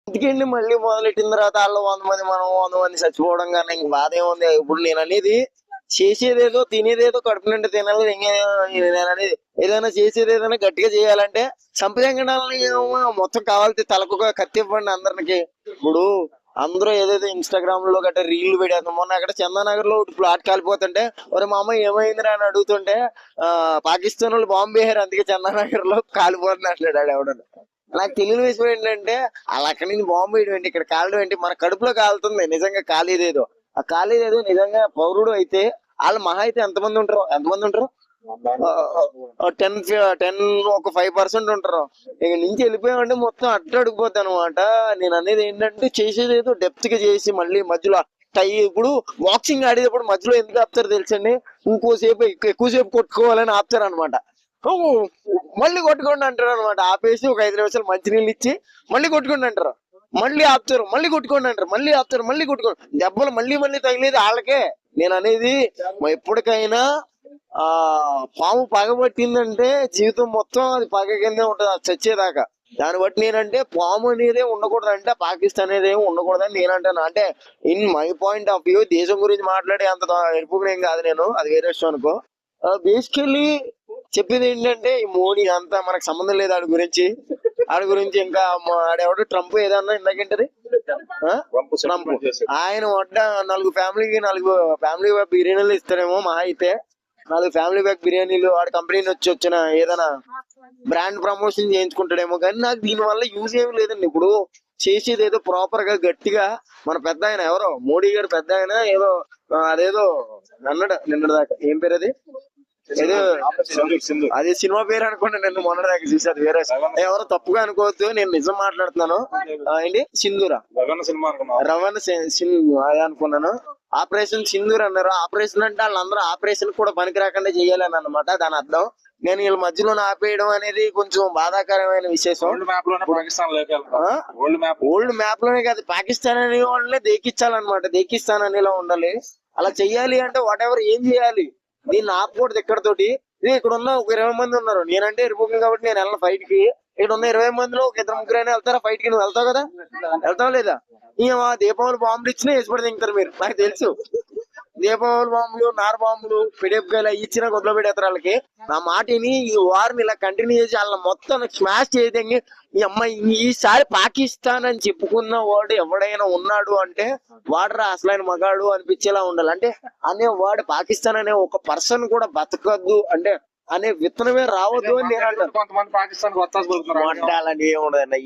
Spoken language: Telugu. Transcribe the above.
ఇంటికెళ్ళి మళ్ళీ మొదలెట్టిన తర్వాత వాళ్ళు 100 మంది మనం 100 మంది చచ్చిపోవడం కానీ ఇంక బాధ ఏముంది. ఇప్పుడు నేను అనేది చేసేదేదో తినేదేదో కడుపు నిండా తినాలి. నేను అనేది ఏదైనా చేసేది ఏదైనా గట్టిగా చేయాలంటే సంప్రదాయాలని మొత్తం కావాలి. తలకు ఒక కత్తి ఇవ్వండి అందరికి. ఇప్పుడు అందరూ ఏదైతే ఇన్స్టాగ్రామ్ లో గట్రా రీళ్లు పెడతాం. మొన్న అక్కడ చందానగర్ లో ప్లాట్ కాలిపోతుంటే ఒరే మా అమ్మ ఏమైందిరా అని అడుగుతుంటే పాకిస్తాన్ వాళ్ళు బాంబు వేసారు అందుకే చందానగర్ లో కాలిపోతుంది అంటాడు ఎవడన్నా. నాకు తెలియని విషయం ఏంటంటే అలా అక్కడి నుంచి బాంబు వేయడం ఏంటి, ఇక్కడ కాలడం ఏంటి, మన కడుపులో కాలుతుంది నిజంగా కాలేదేదో. ఆ కాలేదేదో నిజంగా పౌరుడు అయితే వాళ్ళు మహా అయితే ఎంతమంది ఉంటారు 10 ఒక 5% ఉంటారు. ఇక నుంచి వెళ్ళిపోయామంటే మొత్తం అట్లా అడిగిపోద్ది అనమాట. నేను అనేది ఏంటంటే చేసేది ఏదో డెప్త్ గా చేసి మళ్ళీ మధ్యలో ఇప్పుడు బాక్సింగ్ ఆడేటప్పుడు మధ్యలో ఎందుకు ఆపుతారు తెలుసండి, ఇంకోసేపు ఎక్కువసేపు కొట్టుకోవాలని ఆపుతారు అనమాట. మళ్ళీ కొట్టుకోండి అంటారు అనమాట. ఆపేసి ఒక 5 నిమిషాలు మంచినీళ్ళు ఇచ్చి మళ్ళీ కొట్టుకోండి అంటారు. మళ్ళీ ఆపుతారు, మళ్ళీ కొట్టుకోండి అంటారు, మళ్ళీ ఆపుతారు, మళ్ళీ కొట్టుకోండి. దెబ్బలు మళ్ళీ తగిలేది వాళ్ళకే. నేను అనేది ఎప్పటికైనా పాము పగబట్టిందంటే జీవితం మొత్తం అది పగ కిందే ఉంటది అది చచ్చేదాకా. దాన్ని బట్టి నేనంటే పాము అనేది ఉండకూడదు అంటే పాకిస్తాన్ అనేది ఏమి ఉండకూడదని నేనంటాను. అంటే in my point of view దేశం గురించి మాట్లాడే అంత ఎరుపుకునేం కాదు నేను, అది వేరే విషయం అనుకో. బేసికల్లీ చెప్పేది ఏంటంటే ఈ మోడీ అంతా మనకు సంబంధం లేదు ఆడి గురించి ఇంకా ఆడెవడు ట్రంప్ ఏదన్నా ఇందాకేంటది ట్రంప్ ఆయన వడ్డ 4 ఫ్యామిలీ బిర్యానీలు ఇస్తారేమో మహా అయితే 4 ఫ్యామిలీ బ్యాగ్ బిర్యానీలు ఆడ కంపెనీ నుంచి వచ్చిన ఏదైనా బ్రాండ్ ప్రమోషన్ చేయించుకుంటాడేమో. కానీ నాకు దీని వల్ల యూజ్ ఏమి లేదండి. ఇప్పుడు చేసేది ఏదో ప్రాపర్ గా గట్టిగా మన పెద్ద ఆయన ఎవరో మోడీ గారు పెద్ద ఆయన ఏదో అదేదో అన్నాడు నిన్నటిదాకా, ఏం పేరు అది ఏదో అది సినిమా పేరు అనుకోండి. నేను మొన్నటిదాకా చూసి అది వేరే ఎవరో తప్పుగా అనుకోవద్దు, నేను నిజం మాట్లాడుతున్నాను. ఏంటి సింధూరా రవణ అదే అనుకున్నాను. ఆపరేషన్ సింధూర్ అన్నారు. ఆపరేషన్ అంటే వాళ్ళందరూ ఆపరేషన్ కూడా పనికి రాకుండా చేయాలని అన్నమాట దాని అర్థం. నేను వీళ్ళ మధ్యలో ఆపేయడం అనేది కొంచెం బాధాకరమైన విశేషం. ఓల్డ్ మ్యాప్ లోనే కాదు పాకిస్తాన్ అనే వాళ్ళనే దేకిచ్చాలన్నమాట. దేకిస్తాన్ అనేలా ఉండాలి. అలా చెయ్యాలి అంటే వాట్ ఎవర్ ఏం చేయాలి దీన్ని ఆపకూడదు ఇక్కడతోటి. ఇక్కడ ఉన్న ఒక 20 మంది ఉన్నారు. నేనంటే ఎరుపుకుని కాబట్టి నేను వెళ్ళను ఫైట్ కి. ఇక్కడ ఉన్న 20 మందిలో ఒక 2-3 అయినా వెళ్తారా ఫైట్ కి? నువ్వు వెళ్తావు కదా, వెళ్తావు లేదా? దీపావళి బాంబులు ఇచ్చినా వేసిపడి తింటారు మీరు, నాకు తెలుసు. దీపావళి బాంబులు నార బాంబులు పిడేపుకాయలు ఇచ్చినా గొప్పలో పెడతారు వాళ్ళకి. నా మాటిని ఈ వారిని ఇలా కంటిన్యూ చేసి వాళ్ళ మొత్తం స్మాష్ చేయదండి. ఈ అమ్మాయి ఈసారి పాకిస్తాన్ అని చెప్పుకున్న వాడు ఎవడైనా ఉన్నాడు అంటే వాడరా అసలైన మగాడు అనిపించేలా ఉండాలి. అంటే వాడు పాకిస్తాన్ అనే ఒక పర్సన్ కూడా బతకద్దు అంటే అనే విత్తనమే రావద్దు అని నేను అంటాను. కొంతమంది పాకిస్తాన్ ఏముండదండి.